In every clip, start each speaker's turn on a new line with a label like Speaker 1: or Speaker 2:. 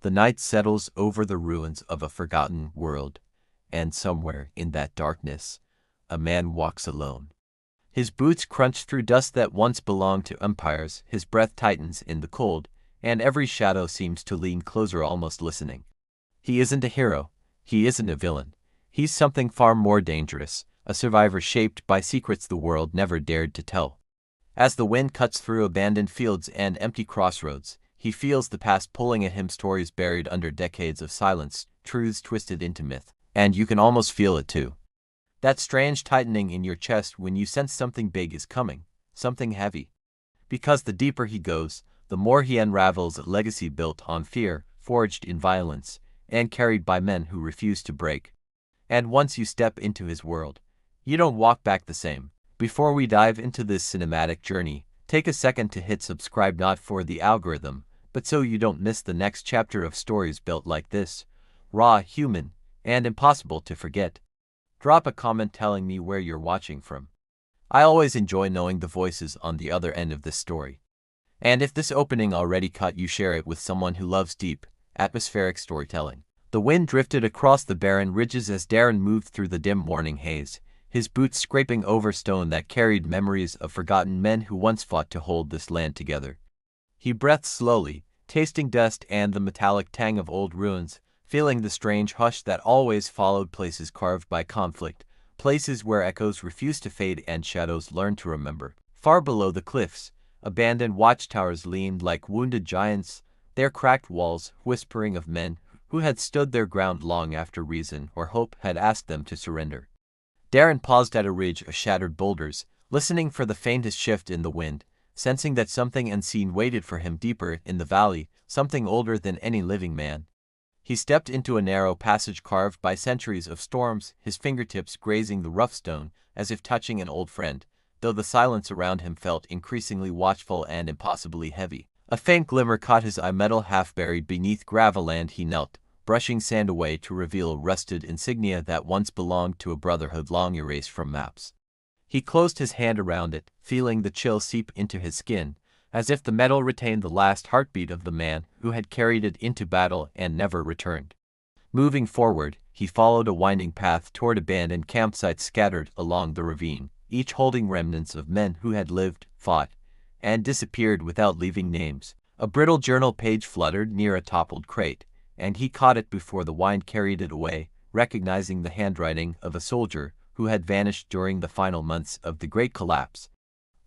Speaker 1: The night settles over the ruins of a forgotten world, and somewhere in that darkness, a man walks alone. His boots crunch through dust that once belonged to empires, his breath tightens in the cold, and every shadow seems to lean closer, almost listening. He isn't a hero, he isn't a villain. He's something far more dangerous, a survivor shaped by secrets the world never dared to tell. As the wind cuts through abandoned fields and empty crossroads, he feels the past pulling at him, stories buried under decades of silence, truths twisted into myth. And you can almost feel it too. That strange tightening in your chest when you sense something big is coming, something heavy. Because the deeper he goes, the more he unravels a legacy built on fear, forged in violence, and carried by men who refuse to break. And once you step into his world, you don't walk back the same. Before we dive into this cinematic journey, take a second to hit subscribe, not for the algorithm, but so you don't miss the next chapter of stories built like this, raw, human, and impossible to forget. Drop a comment telling me where you're watching from. I always enjoy knowing the voices on the other end of this story. And if this opening already caught you, share it with someone who loves deep, atmospheric storytelling. The wind drifted across the barren ridges as Darren moved through the dim morning haze, his boots scraping over stone that carried memories of forgotten men who once fought to hold this land together. He breathed slowly, tasting dust and the metallic tang of old ruins, feeling the strange hush that always followed places carved by conflict, places where echoes refused to fade and shadows learned to remember. Far below the cliffs, abandoned watchtowers leaned like wounded giants, their cracked walls whispering of men who had stood their ground long after reason or hope had asked them to surrender. Darren paused at a ridge of shattered boulders, listening for the faintest shift in the wind, sensing that something unseen waited for him deeper in the valley, something older than any living man. He stepped into a narrow passage carved by centuries of storms, his fingertips grazing the rough stone as if touching an old friend, though the silence around him felt increasingly watchful and impossibly heavy. A faint glimmer caught his eye, metal half buried beneath gravel, and he knelt, brushing sand away to reveal a rusted insignia that once belonged to a brotherhood long erased from maps. He closed his hand around it, feeling the chill seep into his skin, as if the metal retained the last heartbeat of the man who had carried it into battle and never returned. Moving forward, he followed a winding path toward abandoned campsites scattered along the ravine, each holding remnants of men who had lived, fought, and disappeared without leaving names. A brittle journal page fluttered near a toppled crate, and he caught it before the wind carried it away, recognizing the handwriting of a soldier who had vanished during the final months of the Great Collapse.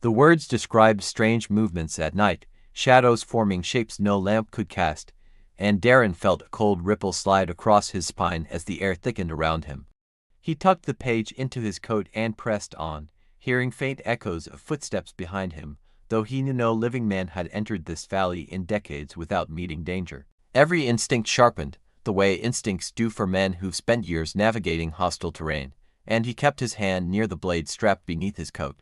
Speaker 1: The words described strange movements at night, shadows forming shapes no lamp could cast, and Darren felt a cold ripple slide across his spine as the air thickened around him. He tucked the page into his coat and pressed on, hearing faint echoes of footsteps behind him, though he knew no living man had entered this valley in decades without meeting danger. Every instinct sharpened, the way instincts do for men who've spent years navigating hostile terrain, and he kept his hand near the blade strapped beneath his coat.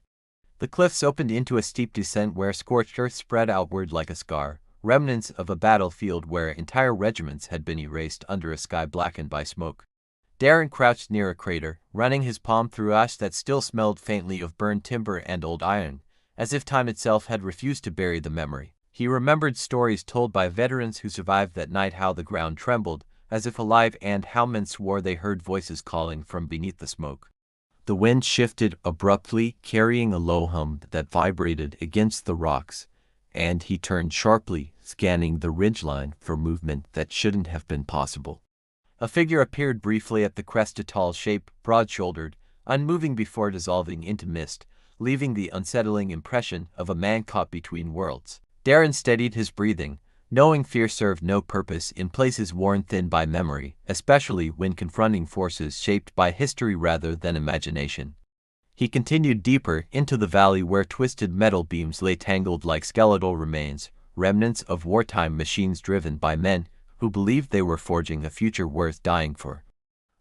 Speaker 1: The cliffs opened into a steep descent where scorched earth spread outward like a scar, remnants of a battlefield where entire regiments had been erased under a sky blackened by smoke. Darren crouched near a crater, running his palm through ash that still smelled faintly of burned timber and old iron, as if time itself had refused to bury the memory. He remembered stories told by veterans who survived that night, how the ground trembled, as if alive, and how men swore they heard voices calling from beneath the smoke. The wind shifted abruptly, carrying a low hum that vibrated against the rocks, and he turned sharply, scanning the ridgeline for movement that shouldn't have been possible. A figure appeared briefly at the crest, a tall shape, broad-shouldered, unmoving before dissolving into mist, leaving the unsettling impression of a man caught between worlds. Darren steadied his breathing, knowing fear served no purpose in places worn thin by memory, especially when confronting forces shaped by history rather than imagination. He continued deeper into the valley where twisted metal beams lay tangled like skeletal remains, remnants of wartime machines driven by men who believed they were forging a future worth dying for.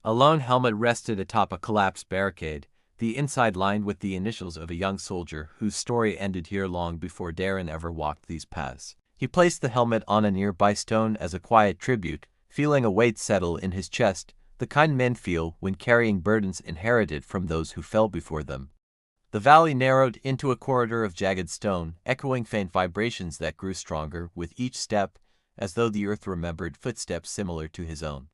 Speaker 1: A lone helmet rested atop a collapsed barricade, the inside lined with the initials of a young soldier whose story ended here long before Darren ever walked these paths. He placed the helmet on a nearby stone as a quiet tribute, feeling a weight settle in his chest, the kind men feel when carrying burdens inherited from those who fell before them. The valley narrowed into a corridor of jagged stone, echoing faint vibrations that grew stronger with each step, as though the earth remembered footsteps similar to his own.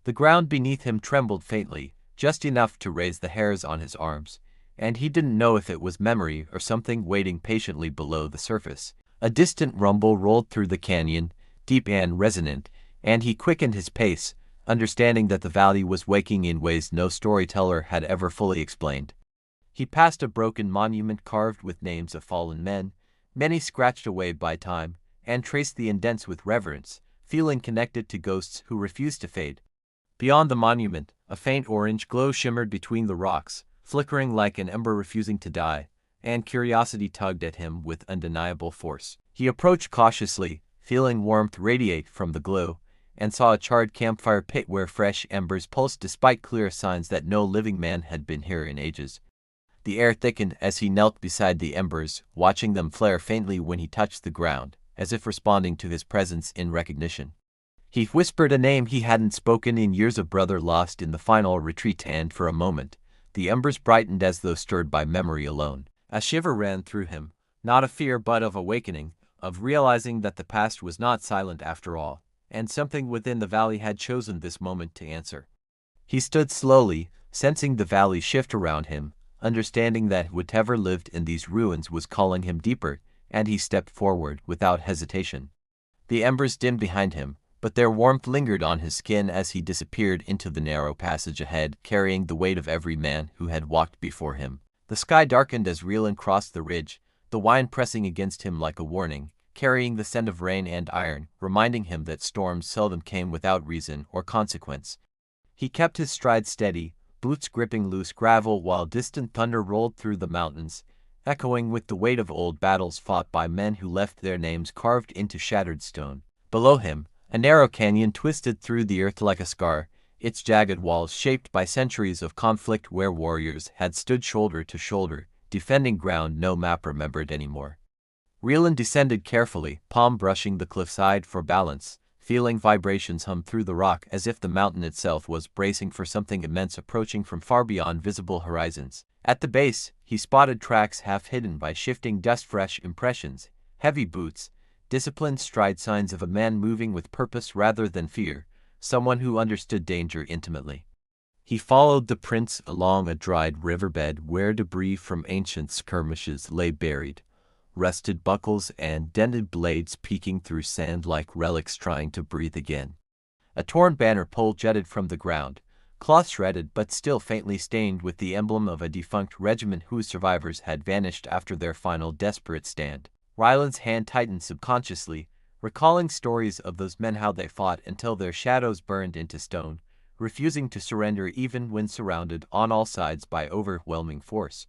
Speaker 1: The ground beneath him trembled faintly, just enough to raise the hairs on his arms, and he didn't know if it was memory or something waiting patiently below the surface. A distant rumble rolled through the canyon, deep and resonant, and he quickened his pace, understanding that the valley was waking in ways no storyteller had ever fully explained. He passed a broken monument carved with names of fallen men, many scratched away by time, and traced the indents with reverence, feeling connected to ghosts who refused to fade. Beyond the monument, a faint orange glow shimmered between the rocks, flickering like an ember refusing to die, and curiosity tugged at him with undeniable force. He approached cautiously, feeling warmth radiate from the glow, and saw a charred campfire pit where fresh embers pulsed despite clear signs that no living man had been here in ages. The air thickened as he knelt beside the embers, watching them flare faintly when he touched the ground, as if responding to his presence in recognition. He whispered a name he hadn't spoken in years, a brother lost in the final retreat, and for a moment, the embers brightened as though stirred by memory alone. A shiver ran through him, not of fear but of awakening, of realizing that the past was not silent after all, and something within the valley had chosen this moment to answer. He stood slowly, sensing the valley shift around him, understanding that whatever lived in these ruins was calling him deeper, and he stepped forward without hesitation. The embers dimmed behind him, but their warmth lingered on his skin as he disappeared into the narrow passage ahead, carrying the weight of every man who had walked before him. The sky darkened as Reelin crossed the ridge, the wind pressing against him like a warning, carrying the scent of rain and iron, reminding him that storms seldom came without reason or consequence. He kept his stride steady, boots gripping loose gravel while distant thunder rolled through the mountains, echoing with the weight of old battles fought by men who left their names carved into shattered stone. Below him, a narrow canyon twisted through the earth like a scar, its jagged walls shaped by centuries of conflict where warriors had stood shoulder to shoulder, defending ground no map remembered anymore. Reelin descended carefully, palm brushing the cliffside for balance, feeling vibrations hum through the rock as if the mountain itself was bracing for something immense approaching from far beyond visible horizons. At the base, he spotted tracks half hidden by shifting dust-fresh impressions, heavy boots, disciplined stride, signs of a man moving with purpose rather than fear, someone who understood danger intimately. He followed the prints along a dried riverbed where debris from ancient skirmishes lay buried, rusted buckles and dented blades peeking through sand like relics trying to breathe again. A torn banner pole jutted from the ground, cloth shredded but still faintly stained with the emblem of a defunct regiment whose survivors had vanished after their final desperate stand. Ryland's hand tightened subconsciously, recalling stories of those men, how they fought until their shadows burned into stone, refusing to surrender even when surrounded on all sides by overwhelming force.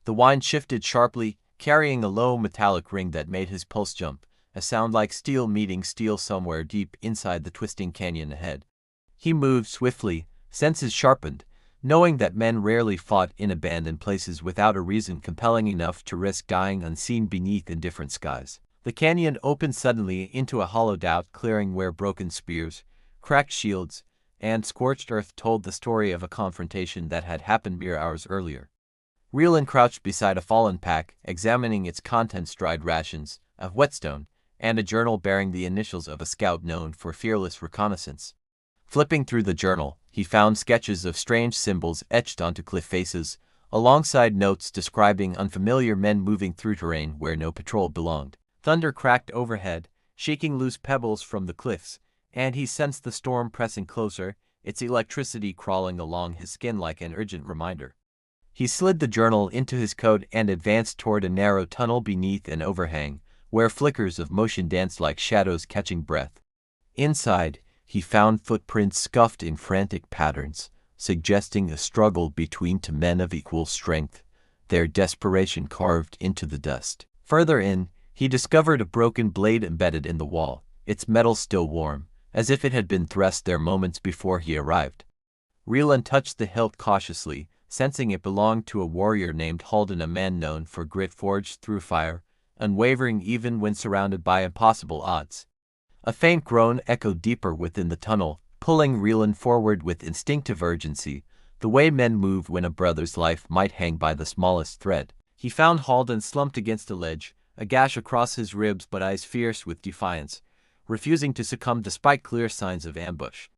Speaker 1: The wind shifted sharply, carrying a low metallic ring that made his pulse jump, a sound like steel meeting steel somewhere deep inside the twisting canyon ahead. He moved swiftly, senses sharpened, knowing that men rarely fought in abandoned places without a reason compelling enough to risk dying unseen beneath indifferent skies. The canyon opened suddenly into a hollowed-out clearing where broken spears, cracked shields, and scorched earth told the story of a confrontation that had happened mere hours earlier. Reelin crouched beside a fallen pack, examining its contents: dried rations, a whetstone, and a journal bearing the initials of a scout known for fearless reconnaissance. Flipping through the journal, he found sketches of strange symbols etched onto cliff faces, alongside notes describing unfamiliar men moving through terrain where no patrol belonged. Thunder cracked overhead, shaking loose pebbles from the cliffs, and he sensed the storm pressing closer, its electricity crawling along his skin like an urgent reminder. He slid the journal into his coat and advanced toward a narrow tunnel beneath an overhang, where flickers of motion danced like shadows catching breath. Inside, he found footprints scuffed in frantic patterns, suggesting a struggle between two men of equal strength, their desperation carved into the dust. Further in, he discovered a broken blade embedded in the wall, its metal still warm, as if it had been thrust there moments before he arrived. Reelin touched the hilt cautiously, sensing it belonged to a warrior named Halden, a man known for grit forged through fire, unwavering even when surrounded by impossible odds. A faint groan echoed deeper within the tunnel, pulling Reelin forward with instinctive urgency, the way men move when a brother's life might hang by the smallest thread. He found Halden slumped against a ledge, a gash across his ribs but eyes fierce with defiance, refusing to succumb despite clear signs of ambush.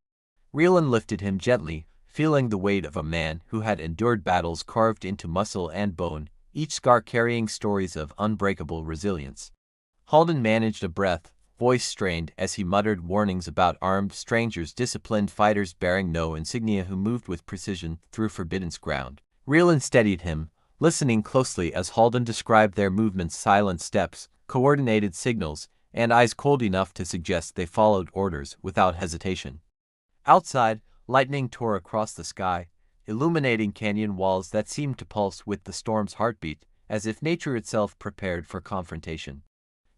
Speaker 1: Rielan lifted him gently, feeling the weight of a man who had endured battles carved into muscle and bone, each scar carrying stories of unbreakable resilience. Halden managed a breath, voice strained as he muttered warnings about armed strangers, disciplined fighters bearing no insignia who moved with precision through forbidden ground. Rielan steadied him, listening closely as Halden described their movements: silent steps, coordinated signals, and eyes cold enough to suggest they followed orders without hesitation. Outside, lightning tore across the sky, illuminating canyon walls that seemed to pulse with the storm's heartbeat, as if nature itself prepared for confrontation.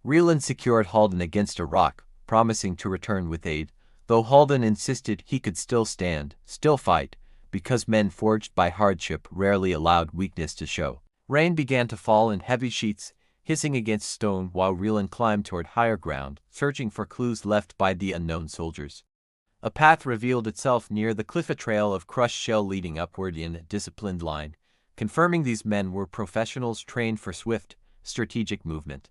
Speaker 1: Rielan secured Halden against a rock, promising to return with aid, though Halden insisted he could still stand, still fight, because men forged by hardship rarely allowed weakness to show. Rain began to fall in heavy sheets, hissing against stone while Rielan climbed toward higher ground, searching for clues left by the unknown soldiers. A path revealed itself near the cliff, a trail of crushed shell leading upward in a disciplined line, confirming these men were professionals trained for swift, strategic movement.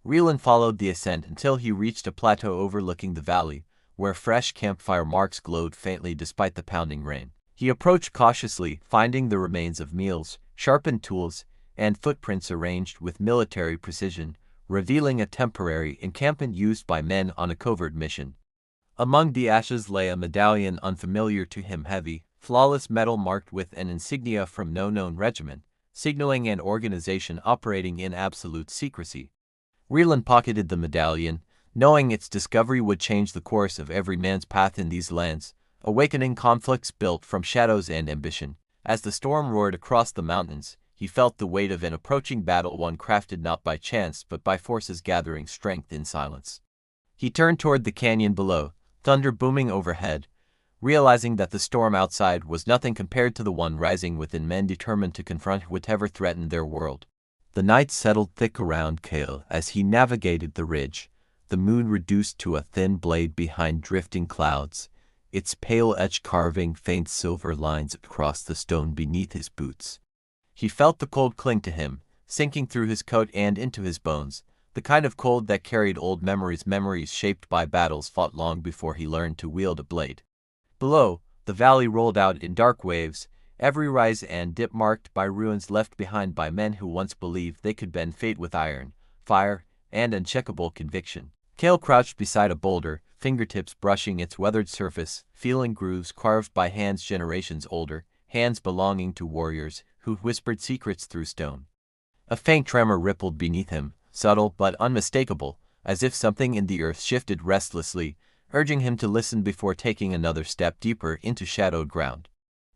Speaker 1: Rielan followed the ascent until he reached a plateau overlooking the valley, where fresh campfire marks glowed faintly despite the pounding rain. He approached cautiously, finding the remains of meals, sharpened tools, and footprints arranged with military precision, revealing a temporary encampment used by men on a covert mission. Among the ashes lay a medallion unfamiliar to him, heavy, flawless metal marked with an insignia from no known regiment, signaling an organization operating in absolute secrecy. Rielan pocketed the medallion, knowing its discovery would change the course of every man's path in these lands, awakening conflicts built from shadows and ambition. As the storm roared across the mountains, he felt the weight of an approaching battle, one crafted not by chance but by forces gathering strength in silence. He turned toward the canyon below, thunder booming overhead, realizing that the storm outside was nothing compared to the one rising within men determined to confront whatever threatened their world. The night settled thick around Cale as he navigated the ridge, the moon reduced to a thin blade behind drifting clouds, its pale edge carving faint silver lines across the stone beneath his boots. He felt the cold cling to him, sinking through his coat and into his bones, the kind of cold that carried old memories shaped by battles fought long before he learned to wield a blade. Below, the valley rolled out in dark waves, every rise and dip marked by ruins left behind by men who once believed they could bend fate with iron, fire, and uncheckable conviction. Cale crouched beside a boulder, fingertips brushing its weathered surface, feeling grooves carved by hands generations older, hands belonging to warriors who whispered secrets through stone. A faint tremor rippled beneath him, subtle but unmistakable, as if something in the earth shifted restlessly, urging him to listen before taking another step deeper into shadowed ground.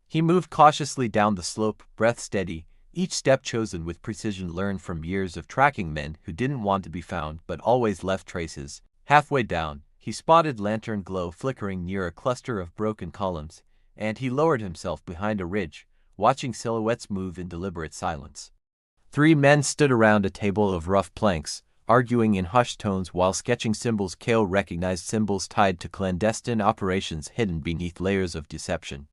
Speaker 1: He moved cautiously down the slope, breath steady, each step chosen with precision learned from years of tracking men who didn't want to be found but always left traces. Halfway down, he spotted lantern glow flickering near a cluster of broken columns, and he lowered himself behind a ridge, watching silhouettes move in deliberate silence. 3 men stood around a table of rough planks, arguing in hushed tones while sketching symbols. Cale recognized symbols tied to clandestine operations hidden beneath layers of deception.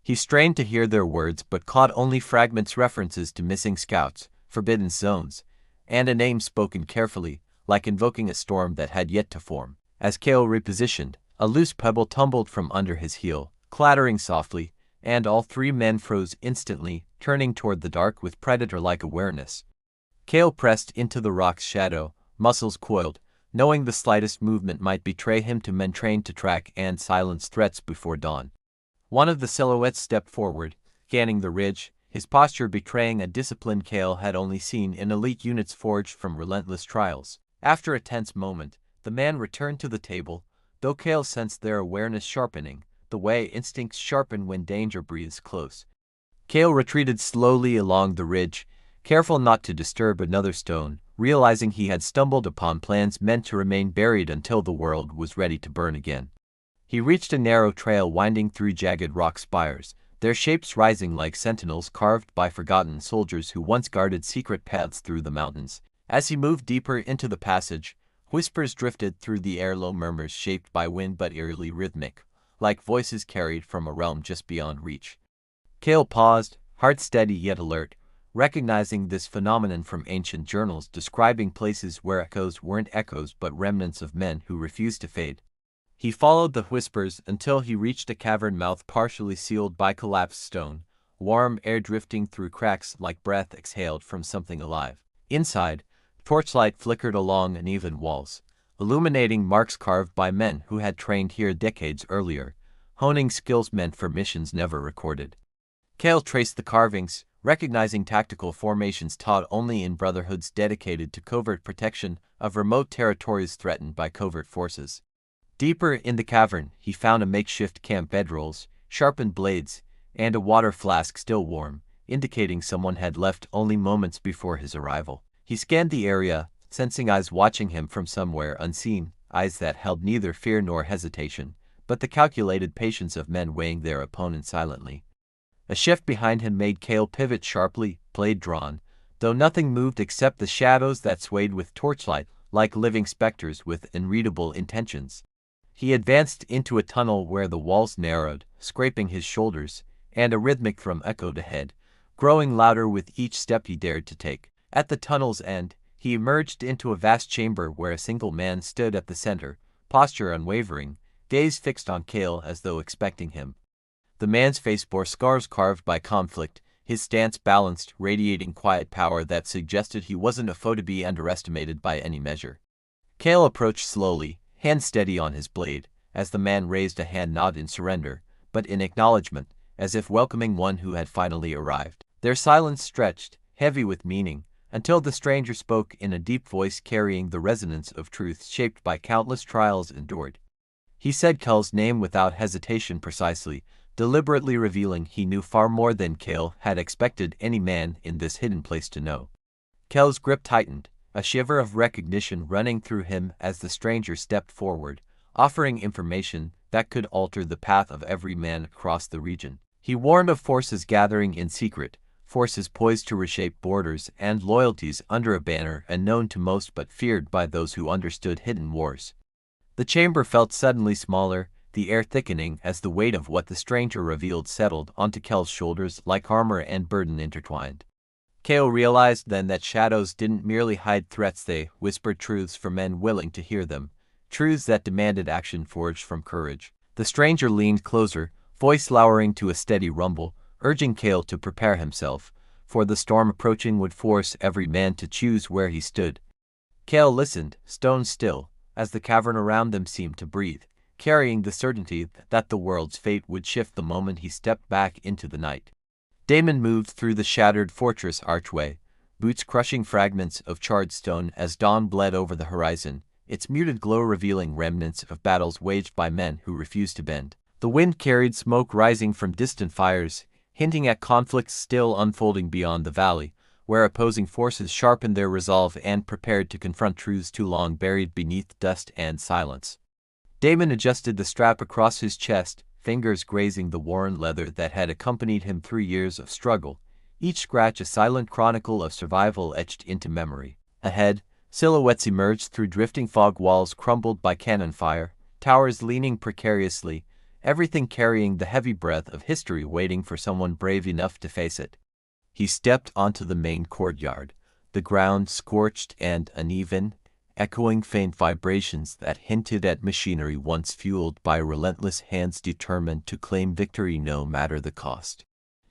Speaker 1: He strained to hear their words but caught only fragments, references to missing scouts, forbidden zones, and a name spoken carefully, like invoking a storm that had yet to form. As Cale repositioned, a loose pebble tumbled from under his heel, clattering softly, and all 3 men froze instantly, turning toward the dark with predator-like awareness. Cale pressed into the rock's shadow, muscles coiled, knowing the slightest movement might betray him to men trained to track and silence threats before dawn. One of the silhouettes stepped forward, scanning the ridge, his posture betraying a discipline Cale had only seen in elite units forged from relentless trials. After a tense moment, the man returned to the table, though Cale sensed their awareness sharpening, the way instincts sharpen when danger breathes close. Cale retreated slowly along the ridge, careful not to disturb another stone, realizing he had stumbled upon plans meant to remain buried until the world was ready to burn again. He reached a narrow trail winding through jagged rock spires, their shapes rising like sentinels carved by forgotten soldiers who once guarded secret paths through the mountains. As he moved deeper into the passage, whispers drifted through the air, low murmurs shaped by wind but eerily rhythmic, like voices carried from a realm just beyond reach. Cale paused, heart steady yet alert, recognizing this phenomenon from ancient journals describing places where echoes weren't echoes but remnants of men who refused to fade. He followed the whispers until he reached a cavern mouth partially sealed by collapsed stone, warm air drifting through cracks like breath exhaled from something alive. Inside, torchlight flickered along uneven walls, illuminating marks carved by men who had trained here decades earlier, honing skills meant for missions never recorded. Cale traced the carvings, recognizing tactical formations taught only in brotherhoods dedicated to covert protection of remote territories threatened by covert forces. Deeper in the cavern, he found a makeshift camp bedrolls, sharpened blades, and a water flask still warm, indicating someone had left only moments before his arrival. He scanned the area, sensing eyes watching him from somewhere unseen, eyes that held neither fear nor hesitation, but the calculated patience of men weighing their opponent silently. A shift behind him made Cale pivot sharply, blade drawn, though nothing moved except the shadows that swayed with torchlight, like living specters with unreadable intentions. He advanced into a tunnel where the walls narrowed, scraping his shoulders, and a rhythmic thrum echoed ahead, growing louder with each step he dared to take. At the tunnel's end, he emerged into a vast chamber where a single man stood at the center, posture unwavering, gaze fixed on Cale as though expecting him. The man's face bore scars carved by conflict, his stance balanced, radiating quiet power that suggested he wasn't a foe to be underestimated by any measure. Cale approached slowly, hand steady on his blade, as the man raised a hand not in surrender, but in acknowledgement, as if welcoming one who had finally arrived. Their silence stretched, heavy with meaning, until the stranger spoke in a deep voice carrying the resonance of truth shaped by countless trials endured. He said Cale's name without hesitation precisely, deliberately revealing he knew far more than Cale had expected any man in this hidden place to know. Cale's grip tightened, a shiver of recognition running through him as the stranger stepped forward, offering information that could alter the path of every man across the region. He warned of forces gathering in secret, forces poised to reshape borders and loyalties under a banner unknown to most but feared by those who understood hidden wars. The chamber felt suddenly smaller, the air thickening as the weight of what the stranger revealed settled onto Cale's shoulders like armor and burden intertwined. Cale realized then that shadows didn't merely hide threats, they whispered truths for men willing to hear them, truths that demanded action forged from courage. The stranger leaned closer, voice lowering to a steady rumble, urging Cale to prepare himself, for the storm approaching would force every man to choose where he stood. Cale listened, stone still, as the cavern around them seemed to breathe, carrying the certainty that the world's fate would shift the moment he stepped back into the night. Damon moved through the shattered fortress archway, boots crushing fragments of charred stone as dawn bled over the horizon, its muted glow revealing remnants of battles waged by men who refused to bend. The wind carried smoke rising from distant fires, hinting at conflicts still unfolding beyond the valley, where opposing forces sharpened their resolve and prepared to confront truths too long buried beneath dust and silence. Damon adjusted the strap across his chest, fingers grazing the worn leather that had accompanied him through years of struggle, each scratch a silent chronicle of survival etched into memory. Ahead, silhouettes emerged through drifting fog, walls crumbled by cannon fire, towers leaning precariously, everything carrying the heavy breath of history waiting for someone brave enough to face it. He stepped onto the main courtyard, the ground scorched and uneven, echoing faint vibrations that hinted at machinery once fueled by relentless hands determined to claim victory no matter the cost.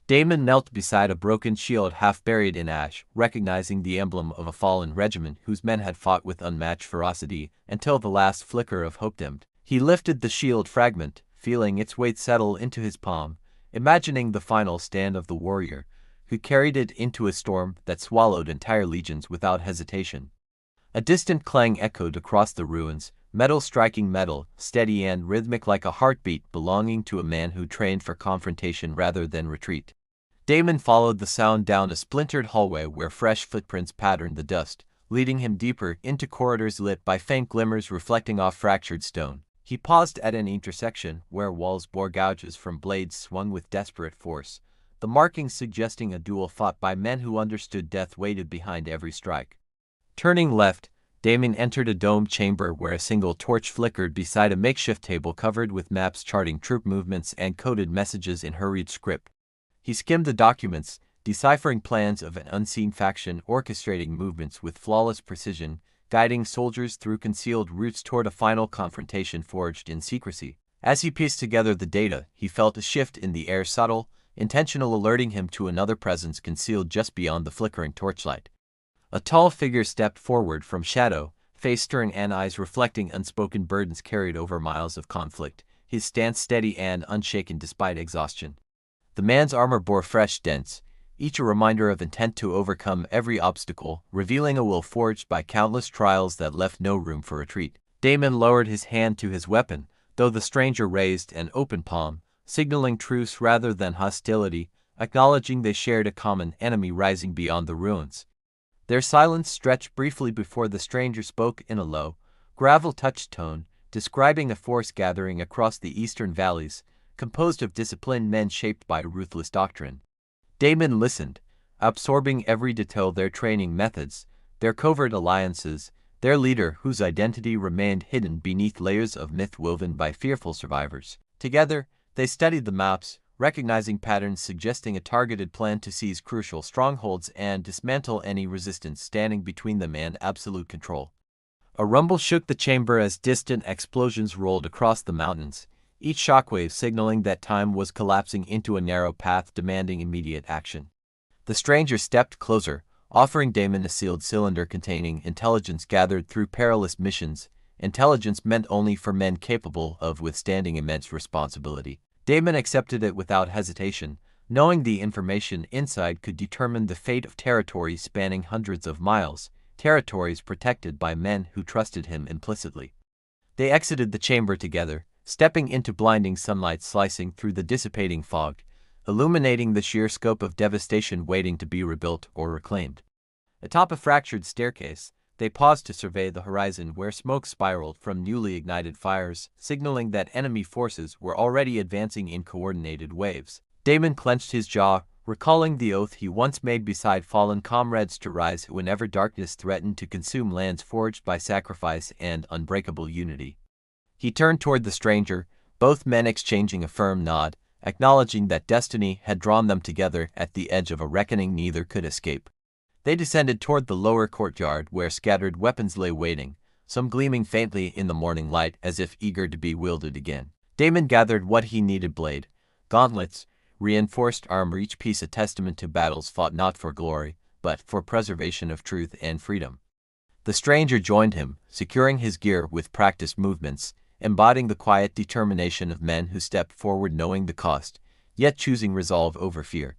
Speaker 1: Damon knelt beside a broken shield half buried in ash, recognizing the emblem of a fallen regiment whose men had fought with unmatched ferocity until the last flicker of hope dimmed. He lifted the shield fragment, feeling its weight settle into his palm, imagining the final stand of the warrior, who carried it into a storm that swallowed entire legions without hesitation. A distant clang echoed across the ruins, metal striking metal, steady and rhythmic like a heartbeat belonging to a man who trained for confrontation rather than retreat. Damon followed the sound down a splintered hallway where fresh footprints patterned the dust, leading him deeper into corridors lit by faint glimmers reflecting off fractured stone. He paused at an intersection where walls bore gouges from blades swung with desperate force, the markings suggesting a duel fought by men who understood death waited behind every strike. Turning left, Damon entered a domed chamber where a single torch flickered beside a makeshift table covered with maps charting troop movements and coded messages in hurried script. He skimmed the documents, deciphering plans of an unseen faction, orchestrating movements with flawless precision, guiding soldiers through concealed routes toward a final confrontation forged in secrecy. As he pieced together the data, he felt a shift in the air, subtle, intentional, alerting him to another presence concealed just beyond the flickering torchlight. A tall figure stepped forward from shadow, face stern and eyes reflecting unspoken burdens carried over miles of conflict, his stance steady and unshaken despite exhaustion. The man's armor bore fresh dents, each a reminder of intent to overcome every obstacle, revealing a will forged by countless trials that left no room for retreat. Damon lowered his hand to his weapon, though the stranger raised an open palm, signaling truce rather than hostility, acknowledging they shared a common enemy rising beyond the ruins. Their silence stretched briefly before the stranger spoke in a low, gravel-touched tone, describing a force gathering across the eastern valleys, composed of disciplined men shaped by ruthless doctrine. Damon listened, absorbing every detail: their training methods, their covert alliances, their leader whose identity remained hidden beneath layers of myth woven by fearful survivors. Together, they studied the maps, recognizing patterns suggesting a targeted plan to seize crucial strongholds and dismantle any resistance standing between them and absolute control. A rumble shook the chamber as distant explosions rolled across the mountains, each shockwave signaling that time was collapsing into a narrow path demanding immediate action. The stranger stepped closer, offering Damon a sealed cylinder containing intelligence gathered through perilous missions, intelligence meant only for men capable of withstanding immense responsibility. Damon accepted it without hesitation, knowing the information inside could determine the fate of territories spanning hundreds of miles, territories protected by men who trusted him implicitly. They exited the chamber together, stepping into blinding sunlight slicing through the dissipating fog, illuminating the sheer scope of devastation waiting to be rebuilt or reclaimed. Atop a fractured staircase, they paused to survey the horizon where smoke spiraled from newly ignited fires, signaling that enemy forces were already advancing in coordinated waves. Damon clenched his jaw, recalling the oath he once made beside fallen comrades to rise whenever darkness threatened to consume lands forged by sacrifice and unbreakable unity. He turned toward the stranger, both men exchanging a firm nod, acknowledging that destiny had drawn them together at the edge of a reckoning neither could escape. They descended toward the lower courtyard where scattered weapons lay waiting, some gleaming faintly in the morning light as if eager to be wielded again. Damon gathered what he needed: blade, gauntlets, reinforced armor, each piece a testament to battles fought not for glory, but for preservation of truth and freedom. The stranger joined him, securing his gear with practiced movements, embodying the quiet determination of men who stepped forward knowing the cost, yet choosing resolve over fear.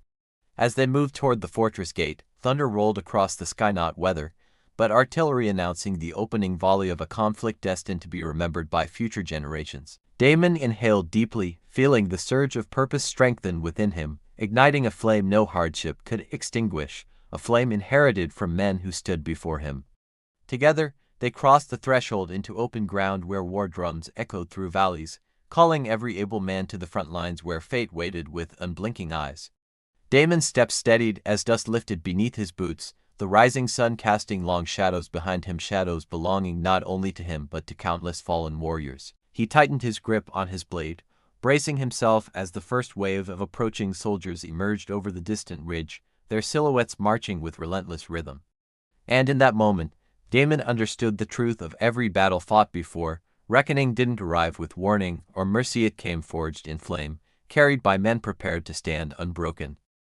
Speaker 1: As they moved toward the fortress gate, thunder rolled across the sky, not weather, but artillery announcing the opening volley of a conflict destined to be remembered by future generations. Damon inhaled deeply, feeling the surge of purpose strengthen within him, igniting a flame no hardship could extinguish, a flame inherited from men who stood before him. Together, they crossed the threshold into open ground where war drums echoed through valleys, calling every able man to the front lines where fate waited with unblinking eyes. Damon's steps steadied as dust lifted beneath his boots, the rising sun casting long shadows behind him, shadows belonging not only to him but to countless fallen warriors. He tightened his grip on his blade, bracing himself as the first wave of approaching soldiers emerged over the distant ridge, their silhouettes marching with relentless rhythm. And in that moment, Damon understood the truth of every battle fought before. Reckoning didn't arrive with warning or mercy, it came forged in flame, carried by men prepared to stand unbroken.